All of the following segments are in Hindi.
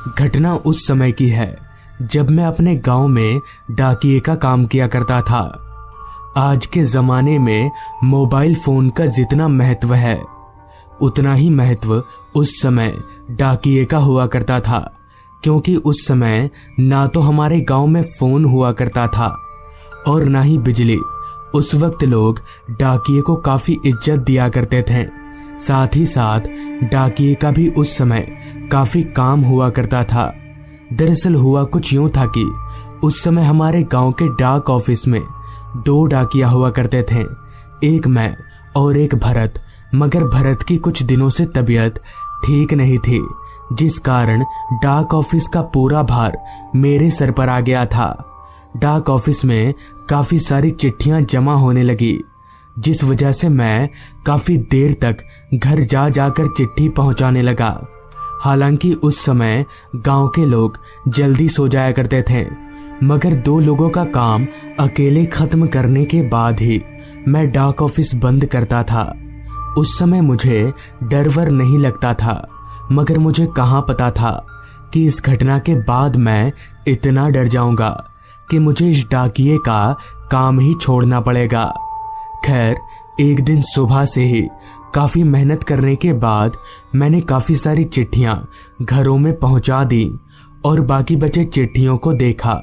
घटना उस समय की है जब मैं अपने गांव में डाकिये का काम किया करता था। आज के ज़माने में मोबाइल फ़ोन का जितना महत्व है उतना ही महत्व उस समय डाकिये का हुआ करता था, क्योंकि उस समय ना तो हमारे गांव में फ़ोन हुआ करता था और ना ही बिजली। उस वक्त लोग डाकिये को काफ़ी इज्जत दिया करते थे। साथ ही साथ डाकिये का भी उस समय काफ़ी काम हुआ करता था। दरअसल हुआ कुछ यूं था कि उस समय हमारे गांव के डाक ऑफिस में 2 डाकिया हुआ करते थे, एक मैं और एक भरत। मगर भरत की कुछ दिनों से तबीयत ठीक नहीं थी, जिस कारण डाक ऑफिस का पूरा भार मेरे सर पर आ गया था। डाक ऑफिस में काफ़ी सारी चिट्ठियां जमा होने लगी, जिस वजह से मैं काफ़ी देर तक घर जा जाकर चिट्ठी पहुंचाने लगा। हालांकि उस समय गांव के लोग जल्दी सो जाया करते थे, मगर 2 लोगों का काम अकेले खत्म करने के बाद ही मैं डाक ऑफिस बंद करता था। उस समय मुझे डर वर नहीं लगता था, मगर मुझे कहाँ पता था कि इस घटना के बाद मैं इतना डर जाऊंगा कि मुझे इस डाकिये का काम ही छोड़ना पड़ेगा। खैर, एक दिन सुबह से ही काफ़ी मेहनत करने के बाद मैंने काफ़ी सारी चिट्ठियां घरों में पहुंचा दी और बाकी बचे चिट्ठियों को देखा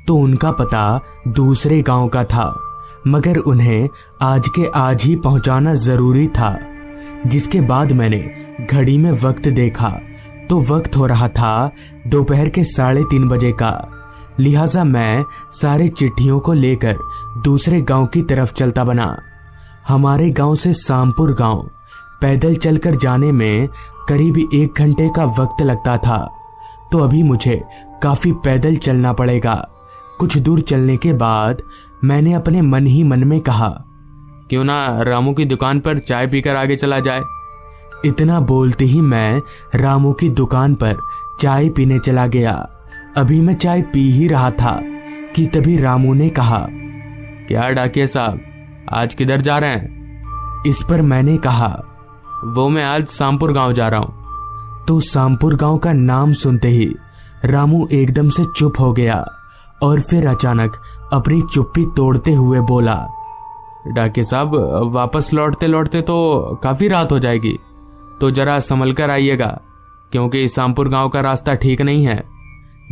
तो उनका पता दूसरे गांव का था, मगर उन्हें आज के आज ही पहुंचाना ज़रूरी था। जिसके बाद मैंने घड़ी में वक्त देखा तो वक्त हो रहा था दोपहर के 3:30 बजे का। लिहाजा मैं सारे चिट्ठियों को लेकर दूसरे गांव की तरफ चलता बना। हमारे गांव से सामपुर गांव पैदल चलकर जाने में करीब 1 घंटे का वक्त लगता था, तो अभी मुझे काफ़ी पैदल चलना पड़ेगा। कुछ दूर चलने के बाद मैंने अपने मन ही मन में कहा, क्यों ना रामू की दुकान पर चाय पीकर आगे चला जाए। इतना बोलते ही मैं रामू की दुकान पर चाय पीने चला गया। अभी मैं चाय पी ही रहा था कि तभी रामू ने कहा, क्या डाकिया साहब, आज किधर जा रहे हैं? इस पर मैंने कहा, वो मैं आज सामपुर गांव जा रहा हूं। तो सामपुर गांव का नाम सुनते ही रामू एकदम से चुप हो गया और फिर अचानक अपनी चुप्पी तोड़ते हुए बोला, डाकिया साहब, वापस लौटते लौटते तो काफ़ी रात हो जाएगी, तो जरा संभल कर आइएगा, क्योंकि सामपुर गांव का रास्ता ठीक नहीं है।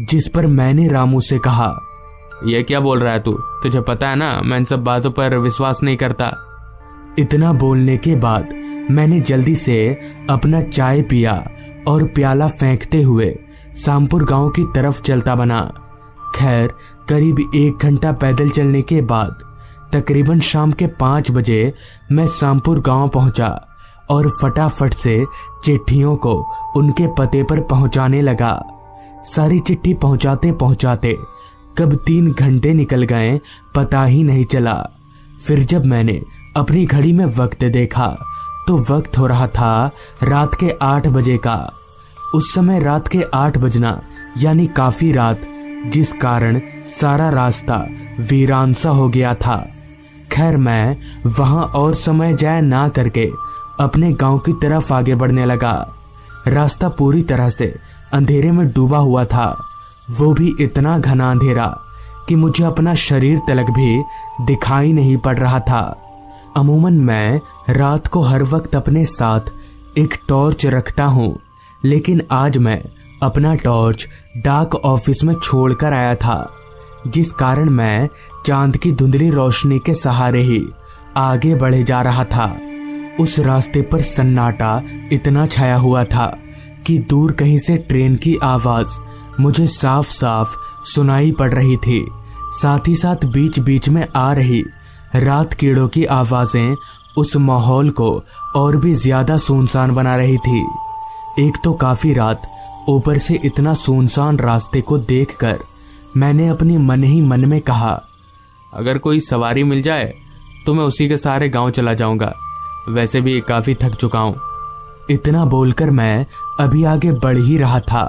जिस पर मैंने रामू से कहा, यह क्या बोल रहा है तू? तुझे पता है ना मैं इन सब बातों पर विश्वास नहीं करता। इतना बोलने के बाद मैंने जल्दी से अपना चाय पिया और प्याला फेंकते हुए सामपुर गांव की तरफ चलता बना। खैर, करीब 1 घंटा पैदल चलने के बाद तकरीबन शाम के 5 बजे मैं सामपुर गांव पहुंचा और फटाफट से चिट्ठियों को उनके पते पर पहुंचाने लगा। सारी चिट्ठी पहुंचाते पहुंचाते कब 3 घंटे निकल गए पता ही नहीं चला। फिर जब मैंने अपनी घड़ी में वक्त देखा तो वक्त हो रहा था रात के 8 बजे का। उस समय रात के 8 बजना यानी काफी रात, जिस कारण सारा रास्ता वीरान सा हो गया था। खैर, मैं वहां और समय जाया ना करके अपने गांव की तरफ आगे बढ़ने लगा। रास्ता पूरी तरह से अंधेरे में डूबा हुआ था, वो भी इतना घना अंधेरा कि मुझे अपना शरीर तलक भी दिखाई नहीं पड़ रहा था। अमूमन मैं रात को हर वक्त अपने साथ एक टॉर्च रखता हूँ, लेकिन आज मैं अपना टॉर्च डाक ऑफिस में छोड़कर आया था, जिस कारण मैं चांद की धुंधली रोशनी के सहारे ही आगे बढ़े जा रहा था। उस रास्ते पर सन्नाटा इतना छाया हुआ था कि दूर कहीं से ट्रेन की आवाज मुझे साफ साफ सुनाई पड़ रही थी। साथ ही साथ बीच बीच में आ रही रात कीड़ों की आवाजें उस माहौल को और भी ज्यादा सुनसान बना रही थी। एक तो काफी रात, ऊपर से इतना सुनसान रास्ते को देखकर मैंने अपने मन ही मन में कहा, अगर कोई सवारी मिल जाए तो मैं उसी के सहारे गांव चला जाऊंगा, वैसे भी काफी थक चुका हूं। इतना बोलकर मैं अभी आगे बढ़ ही रहा था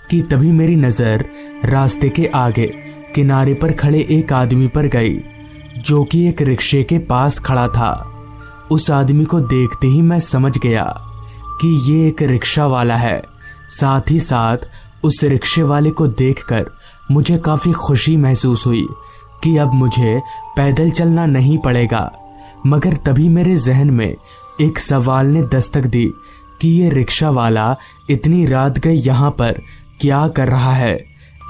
कि तभी मेरी नजर रास्ते के आगे किनारे पर खड़े एक आदमी पर गई, जो कि एक रिक्शे के पास खड़ा था। उस आदमी को देखते ही मैं समझ गया कि ये एक रिक्शा वाला है। साथ ही साथ उस रिक्शे वाले को देखकर मुझे काफी खुशी महसूस हुई कि अब मुझे पैदल चलना नहीं पड़ेगा। मगर तभी मेरे जहन में एक सवाल ने दस्तक दी कि ये रिक्शा वाला इतनी रात गए यहाँ पर क्या कर रहा है।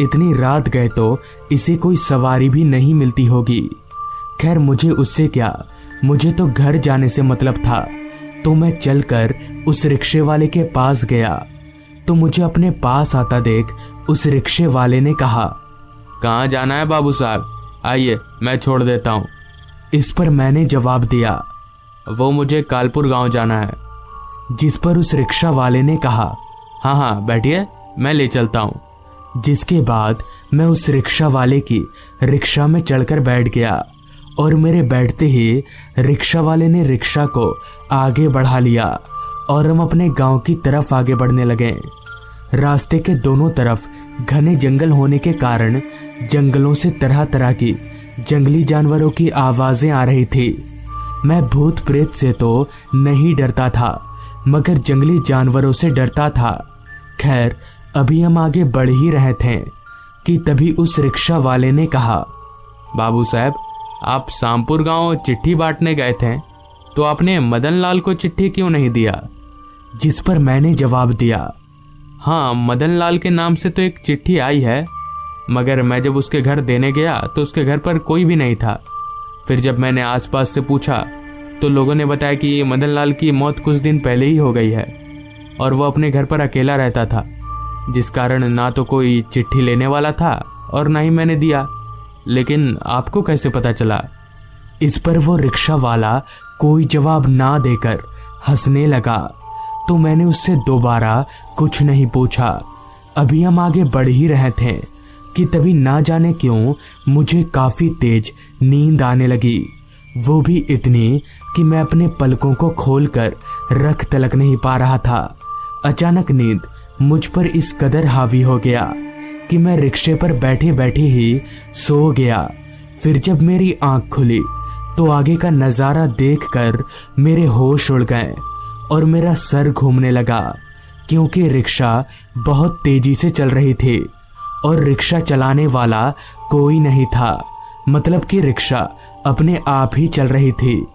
इतनी रात गए तो इसे कोई सवारी भी नहीं मिलती होगी। खैर मुझे उससे क्या, मुझे तो घर जाने से मतलब था। तो मैं चलकर उस रिक्शे वाले के पास गया तो मुझे अपने पास आता देख उस रिक्शे वाले ने कहा, कहाँ जाना है बाबू साहब, आइए मैं छोड़ देता हूँ। इस पर मैंने जवाब दिया, वो मुझे कालपुर गांव जाना है। जिस पर उस रिक्शा वाले ने कहा, हाँ हाँ बैठिए मैं ले चलता हूँ। जिसके बाद मैं उस रिक्शा वाले की रिक्शा में चढ़कर बैठ गया और मेरे बैठते ही रिक्शा वाले ने रिक्शा को आगे बढ़ा लिया और हम अपने गांव की तरफ आगे बढ़ने लगे। रास्ते के दोनों तरफ घने जंगल होने के कारण जंगलों से तरह तरह की जंगली जानवरों की आवाजें आ रही थी। मैं भूत प्रेत से तो नहीं डरता था मगर जंगली जानवरों से डरता था। खैर अभी हम आगे बढ़ ही रहे थे कि तभी उस रिक्शा वाले ने कहा, बाबू साहब आप शामपुर गांव चिट्ठी बांटने गए थे तो आपने मदन लाल को चिट्ठी क्यों नहीं दिया? जिस पर मैंने जवाब दिया, हाँ मदन लाल के नाम से तो एक चिट्ठी आई है, मगर मैं जब उसके घर देने गया तो उसके घर पर कोई भी नहीं था। फिर जब मैंने आसपास से पूछा तो लोगों ने बताया कि मदन लाल की मौत कुछ दिन पहले ही हो गई है और वो अपने घर पर अकेला रहता था, जिस कारण ना तो कोई चिट्ठी लेने वाला था और ना ही मैंने दिया। लेकिन आपको कैसे पता चला? इस पर वो रिक्शा वाला कोई जवाब ना देकर हंसने लगा तो मैंने उससे दोबारा कुछ नहीं पूछा। अभी हम आगे बढ़ ही रहे थे कि तभी ना जाने क्यों मुझे काफी तेज नींद आने लगी, वो भी इतनी कि मैं अपने पलकों को खोलकर रख तलक नहीं पा रहा था। अचानक नींद मुझ पर इस कदर हावी हो गया कि मैं रिक्शे पर बैठे बैठे ही सो गया। फिर जब मेरी आंख खुली तो आगे का नजारा देखकर मेरे होश उड़ गए और मेरा सर घूमने लगा, क्योंकि रिक्शा बहुत तेजी से चल रही थी और रिक्शा चलाने वाला कोई नहीं था। मतलब कि रिक्शा अपने आप ही चल रही थी।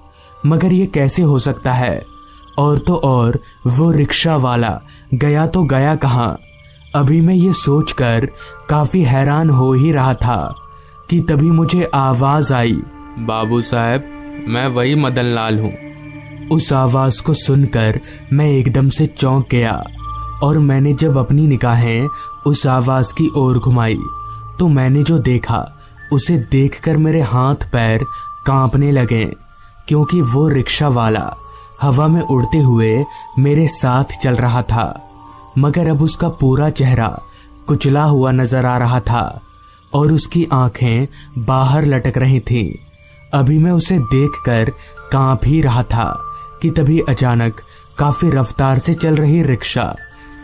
मगर ये कैसे हो सकता है? और तो और वो रिक्शा वाला गया तो गया कहाँ? अभी मैं ये सोचकर काफी हैरान हो ही रहा था कि तभी मुझे आवाज आई, बाबू साहब मैं वही मदन लाल हूँ। उस आवाज को सुनकर मैं एकदम से चौंक गया और मैंने जब अपनी निगाहें उस आवाज की ओर घुमाई तो मैंने जो देखा उसे देखकर मेरे हाथ पैर कांपने लगे, क्योंकि वो रिक्शा वाला हवा में उड़ते हुए मेरे साथ चल रहा था। मगर अब उसका पूरा चेहरा कुचला हुआ नजर आ रहा था और उसकी आंखें बाहर लटक रही थीं। अभी मैं उसे देखकर कांप ही रहा था कि तभी अचानक काफी रफ्तार से चल रही रिक्शा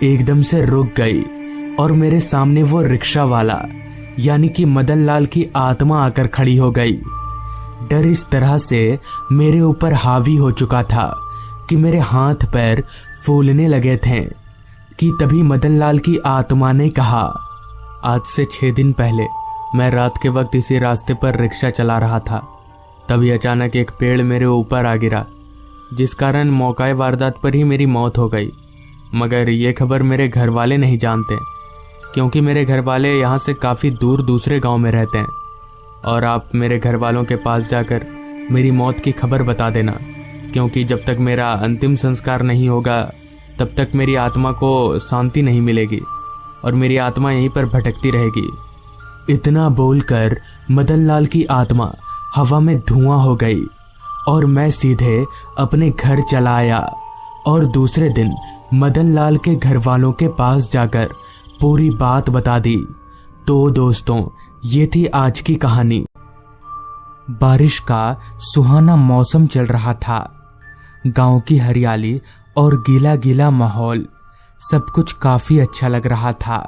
एकदम से रुक गई और मेरे सामने वो रिक्शा वाला यानी कि मदन लाल की आत्मा आकर खड़ी हो गई। डर इस तरह से मेरे ऊपर हावी हो चुका था कि मेरे हाथ पैर फूलने लगे थे कि तभी मदन लाल की आत्मा ने कहा, आज से 6 दिन पहले मैं रात के वक्त इसी रास्ते पर रिक्शा चला रहा था, तभी अचानक एक पेड़ मेरे ऊपर आ गिरा, जिस कारण मौके वारदात पर ही मेरी मौत हो गई। मगर ये खबर मेरे घर वाले नहीं जानते, क्योंकि मेरे घर वाले यहाँ से काफ़ी दूर दूसरे गांव में रहते हैं। और आप मेरे घर वालों के पास जाकर मेरी मौत की खबर बता देना, क्योंकि जब तक मेरा अंतिम संस्कार नहीं होगा तब तक मेरी आत्मा को शांति नहीं मिलेगी और मेरी आत्मा यहीं पर भटकती रहेगी। इतना बोलकर मदन लाल की आत्मा हवा में धुआं हो गई और मैं सीधे अपने घर चला आया और दूसरे दिन मदन लाल के घर वालों के पास जाकर पूरी बात बता दी। तो दोस्तों, ये थी आज की कहानी। बारिश का सुहाना मौसम चल रहा था। गांव की हरियाली और गीला गीला माहौल सब कुछ काफी अच्छा लग रहा था।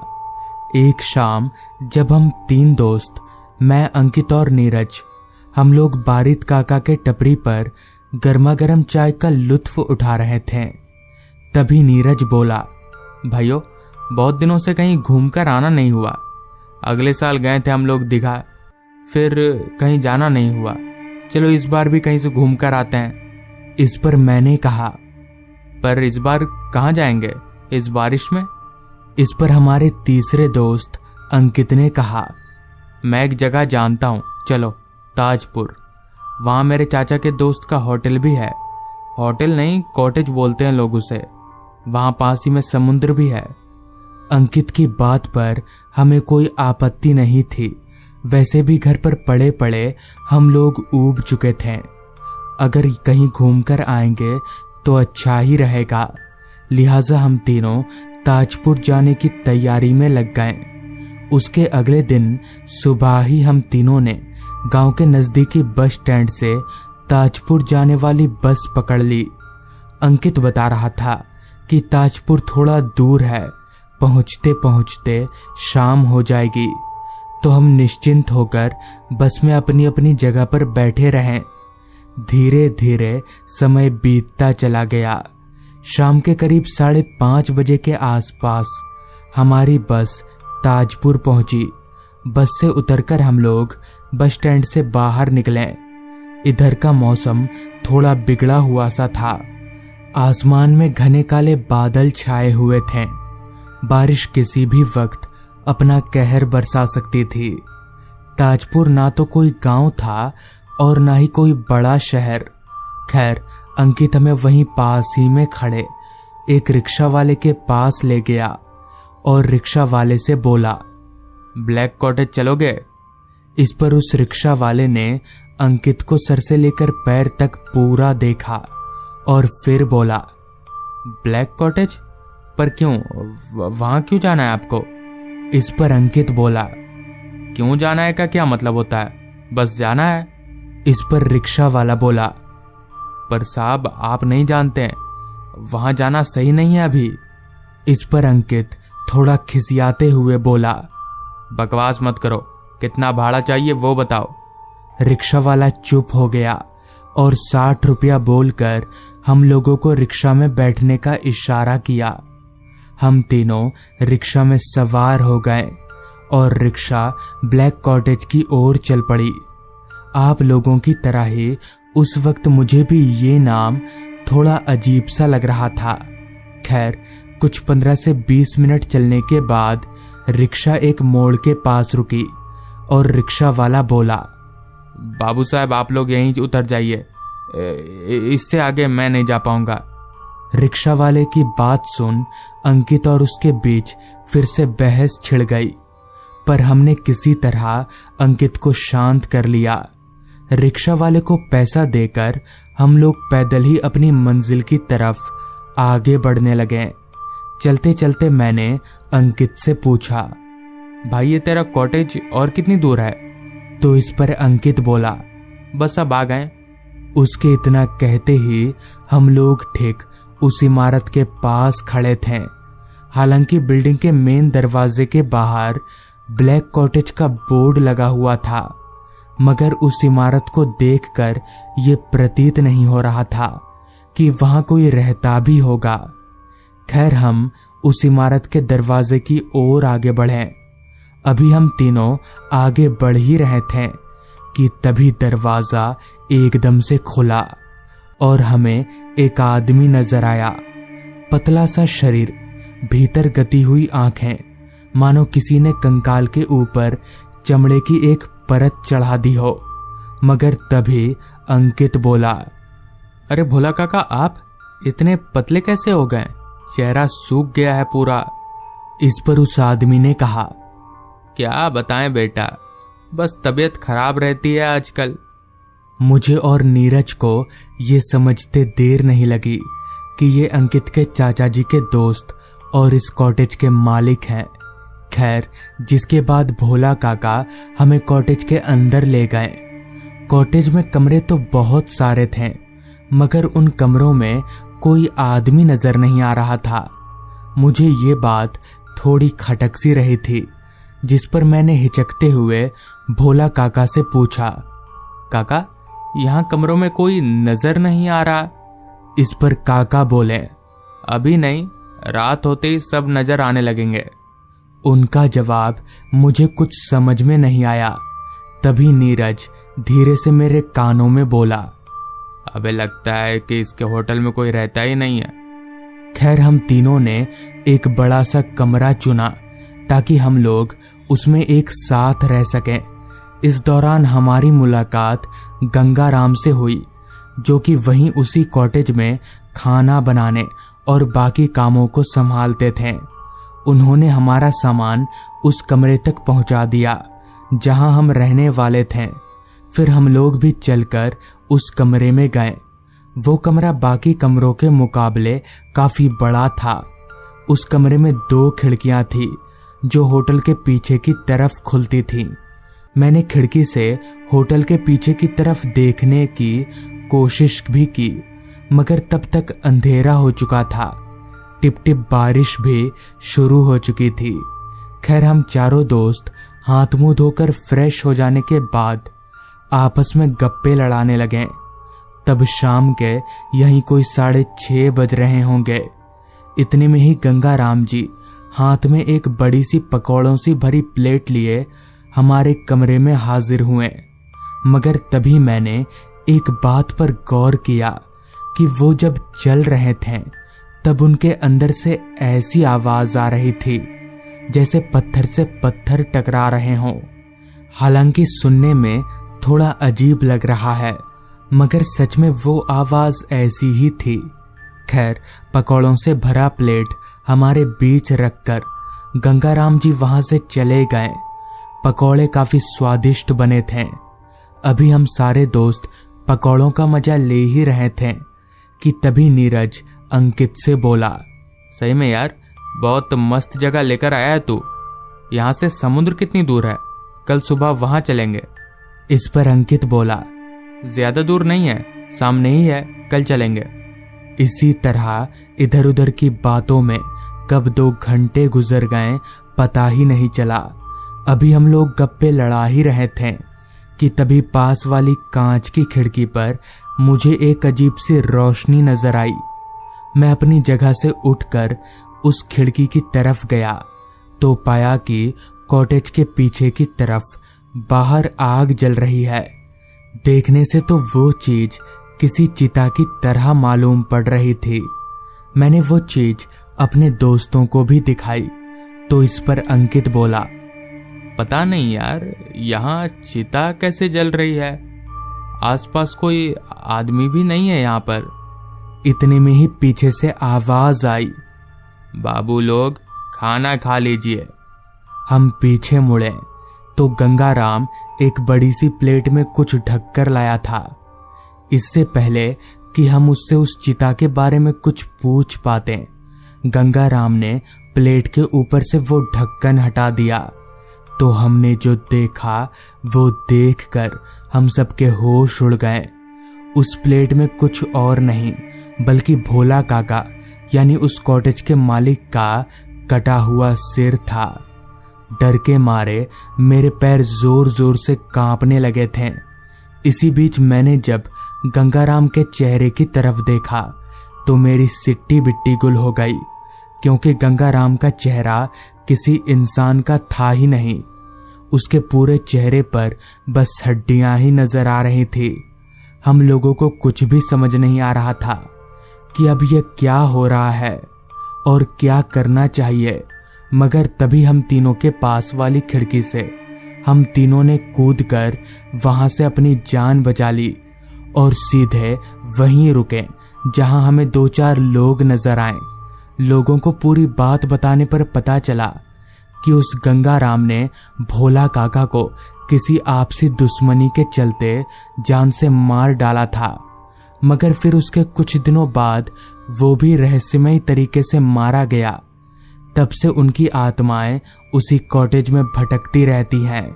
एक शाम जब हम 3 दोस्त, मैं, अंकित और नीरज, हम लोग बारित काका के टपरी पर गर्मा गर्म चाय का लुत्फ उठा रहे थे, तभी नीरज बोला, भाइयों बहुत दिनों से कहीं घूमकर आना नहीं हुआ। अगले साल गए थे हम लोग दीघा, फिर कहीं जाना नहीं हुआ। चलो इस बार भी कहीं से घूमकर आते हैं। इस पर मैंने कहा, पर इस बार कहाँ जाएंगे इस बारिश में? इस पर हमारे तीसरे दोस्त अंकित ने कहा, मैं एक जगह जानता हूँ, चलो ताजपुर। वहां मेरे चाचा के दोस्त का होटल भी है। होटल नहीं, कॉटेज बोलते हैं लोग उसे। वहां पास ही में समुद्र भी है। अंकित की बात पर हमें कोई आपत्ति नहीं थी। वैसे भी घर पर पड़े पड़े हम लोग ऊब चुके थे। अगर कहीं घूमकर आएंगे तो अच्छा ही रहेगा। लिहाजा हम तीनों ताजपुर जाने की तैयारी में लग गए। उसके अगले दिन सुबह ही हम तीनों ने गांव के नजदीकी बस स्टैंड से ताजपुर जाने वाली बस पकड़ ली। अंकित बता रहा था कि ताजपुर थोड़ा दूर है, पहुंचते पहुंचते शाम हो जाएगी। तो हम निश्चिंत होकर बस में अपनी अपनी जगह पर बैठे रहें। धीरे धीरे समय बीतता चला गया। शाम के करीब 5:30 बजे के आसपास हमारी बस ताजपुर पहुंची। बस से उतरकर हम लोग बस स्टैंड से बाहर निकले। इधर का मौसम थोड़ा बिगड़ा हुआ सा था। आसमान में घने काले बादल छाए हुए थे। बारिश किसी भी वक्त अपना कहर बरसा सकती थी। ताजपुर ना तो कोई गांव था और ना ही कोई बड़ा शहर। खैर, अंकित हमें वहीं पास ही में खड़े एक रिक्शा वाले के पास ले गया और रिक्शा वाले से बोला, ब्लैक कॉटेज चलोगे? इस पर उस रिक्शा वाले ने अंकित को सर से लेकर पैर तक पूरा देखा और फिर बोला, ब्लैक कॉटेज? पर क्यों, वहां क्यों जाना है आपको? इस पर अंकित बोला, क्यों जाना है का क्या मतलब होता है, बस जाना है। इस पर रिक्शा वाला बोला, पर साहब आप नहीं जानते, वहां जाना सही नहीं है अभी। इस पर अंकित थोड़ा खिसियाते हुए बोला, बकवास मत करो, कितना भाड़ा चाहिए वो बताओ। रिक्शा वाला चुप हो गया और 60 रुपया बोलकर हम लोगों को रिक्शा में बैठने का इशारा किया। हम तीनों रिक्शा में सवार हो गए और रिक्शा ब्लैक कॉटेज की ओर चल पड़ी। आप लोगों की तरह ही उस वक्त मुझे भी ये नाम थोड़ा अजीब सा लग रहा था। खैर, कुछ 15 से 20 मिनट चलने के बाद रिक्शा एक मोड़ के पास रुकी और रिक्शा वाला बोला, बाबू साहब आप लोग यहीं उतर जाइए, इससे आगे मैं नहीं जा पाऊंगा। रिक्शा वाले की बात सुन अंकित और उसके बीच फिर से बहस छिड़ गई, पर हमने किसी तरह अंकित को शांत कर लिया। रिक्शा वाले को पैसा देकर हम लोग पैदल ही अपनी मंजिल की तरफ आगे बढ़ने लगे। चलते चलते मैंने अंकित से पूछा, भाई ये तेरा कॉटेज और कितनी दूर है? तो इस पर अंकित बोला, बस अब आ गए। उसके इतना कहते ही हम लोग ठीक उस इमारत के पास खड़े थे। हालांकि बिल्डिंग के मेन दरवाजे के बाहर ब्लैक कॉटेज का बोर्ड लगा हुआ था, मगर उस इमारत को देखकर ये प्रतीत नहीं हो रहा था कि वहां कोई रहता भी होगा। खैर, हम उस इमारत के दरवाजे की ओर आगे बढ़े। अभी हम तीनों आगे बढ़ ही रहे थे कि तभी दरवाजा एकदम से खुला और हमें एक आदमी नजर आया। पतला सा शरीर, भीतर गती हुई आंखें, मानो किसी ने कंकाल के ऊपर चमड़े की एक परत चढ़ा दी हो। मगर तभी अंकित बोला, अरे भोला काका, आप इतने पतले कैसे हो गए? चेहरा सूख गया है पूरा। इस पर उस आदमी ने कहा, क्या बताएं बेटा, बस तबीयत खराब रहती है आजकल। मुझे और नीरज को ये समझते देर नहीं लगी कि ये अंकित के चाचा जी के दोस्त और इस कॉटेज के मालिक हैं। खैर, जिसके बाद भोला काका हमें कॉटेज के अंदर ले गए। कॉटेज में कमरे तो बहुत सारे थे, मगर उन कमरों में कोई आदमी नजर नहीं आ रहा था। मुझे ये बात थोड़ी खटक सी रही थी, जिस पर मैंने हिचकते हुए भोला काका से पूछा, काका यहाँ कमरों में कोई नजर नहीं आ रहा? इस पर काका बोले, अभी नहीं, रात होते ही सब नजर आने लगेंगे। उनका जवाब मुझे कुछ समझ में नहीं आया। तभी नीरज धीरे से मेरे कानों में बोला, अबे लगता है कि इसके होटल में कोई रहता ही नहीं है। खैर हम तीनों ने एक बड़ा सा कमरा चुना ताकि हम लोग उसमें एक साथ रह सकें। इस दौरान हमारी मुलाकात गंगाराम से हुई, जो कि वहीं उसी कॉटेज में खाना बनाने और बाकी कामों को संभालते थे। उन्होंने हमारा सामान उस कमरे तक पहुंचा दिया जहां हम रहने वाले थे। फिर हम लोग भी चलकर उस कमरे में गए। वो कमरा बाकी कमरों के मुकाबले काफी बड़ा था। उस कमरे में 2 खिड़कियां थी जो होटल के पीछे की तरफ खुलती थीं। मैंने खिड़की से होटल के पीछे की तरफ देखने की कोशिश भी की, मगर तब तक अंधेरा हो चुका था। टिप टिप बारिश भी शुरू हो चुकी थी। खैर हम चारों दोस्त हाथ मुंह धोकर फ्रेश हो जाने के बाद आपस में गप्पे लड़ाने लगे। तब शाम के यहीं कोई 6:30 बज रहे होंगे। इतने में ही गंगाराम जी हाथ में एक बड़ी सी पकौड़ों से भरी प्लेट लिए हमारे कमरे में हाजिर हुए। मगर तभी मैंने एक बात पर गौर किया कि वो जब चल रहे थे तब उनके अंदर से ऐसी आवाज आ रही थी जैसे पत्थर से पत्थर टकरा रहे हों। हालांकि सुनने में थोड़ा अजीब लग रहा है, मगर सच में वो आवाज ऐसी ही थी। खैर पकौड़ों से भरा प्लेट हमारे बीच रखकर गंगाराम जी वहां से चले गए। पकौड़े काफी स्वादिष्ट बने थे। अभी हम सारे दोस्त पकौड़ों का मजा ले ही रहे थे कि तभी नीरज अंकित से बोला, सही में यार बहुत मस्त जगह लेकर आया है तू। यहाँ से समुद्र कितनी दूर है? कल सुबह वहां चलेंगे। इस पर अंकित बोला, ज्यादा दूर नहीं है, सामने ही है, कल चलेंगे। इसी तरह इधर उधर की बातों में कब 2 घंटे गुजर गए पता ही नहीं चला। अभी हम लोग गप्पे लड़ा ही रहे थे कि तभी पास वाली कांच की खिड़की पर मुझे एक अजीब सी रोशनी नजर आई। मैं अपनी जगह से उठकर उस खिड़की की तरफ गया तो पाया कि कॉटेज के पीछे की तरफ बाहर आग जल रही है। देखने से तो वो चीज किसी चिता की तरह मालूम पड़ रही थी। मैंने वो चीज अपने दोस्तों को भी दिखाई तो इस पर अंकित बोला, पता नहीं यार यहाँ चिता कैसे जल रही है? आसपास कोई आदमी भी नहीं है यहाँ पर। इतने में ही पीछे से आवाज आई, बाबू लोग खाना खा लीजिए। हम पीछे मुड़े तो गंगाराम एक बड़ी सी प्लेट में कुछ ढककर लाया था। इससे पहले कि हम उससे उस चिता के बारे में कुछ पूछ पाते, गंगाराम ने प्लेट के ऊपर से वो ढक्कन हटा दिया। तो हमने जो देखा वो देखकर हम सबके होश उड़ गए। उस प्लेट में कुछ और नहीं बल्कि भोला काका यानी उस कॉटेज के मालिक का कटा हुआ सिर था। डर के मारे मेरे पैर जोर जोर से कांपने लगे थे। इसी बीच मैंने जब गंगाराम के चेहरे की तरफ देखा तो मेरी सिट्टी बिट्टी गुल हो गई, क्योंकि गंगाराम का चेहरा किसी इंसान का था ही नहीं। उसके पूरे चेहरे पर बस हड्डियां ही नजर आ रही थी। हम लोगों को कुछ भी समझ नहीं आ रहा था कि अब यह क्या हो रहा है और क्या करना चाहिए। मगर तभी हम तीनों के पास वाली खिड़की से हम तीनों ने कूदकर वहां से अपनी जान बचा ली और सीधे वहीं रुके जहां हमें 2-4 लोग नजर आए। लोगों को पूरी बात बताने पर पता चला कि उस गंगाराम ने भोला काका को किसी आपसी दुश्मनी के चलते जान से मार डाला था, मगर फिर उसके कुछ दिनों बाद वो भी रहस्यमय तरीके से मारा गया। तब से उनकी आत्माएं उसी कॉटेज में भटकती रहती हैं।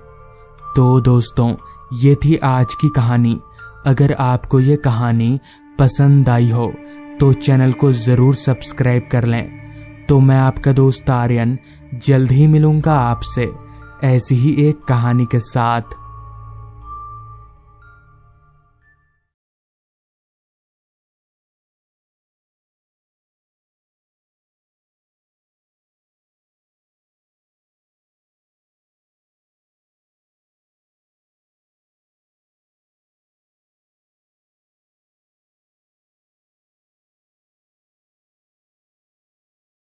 तो दोस्तों, ये थी आज की कहानी। अगर आपको ये कहानी पसंद आई हो तो चैनल को ज़रूर सब्सक्राइब कर लें। तो मैं आपका दोस्त आर्यन जल्द ही मिलूंगा आपसे ऐसी ही एक कहानी के साथ।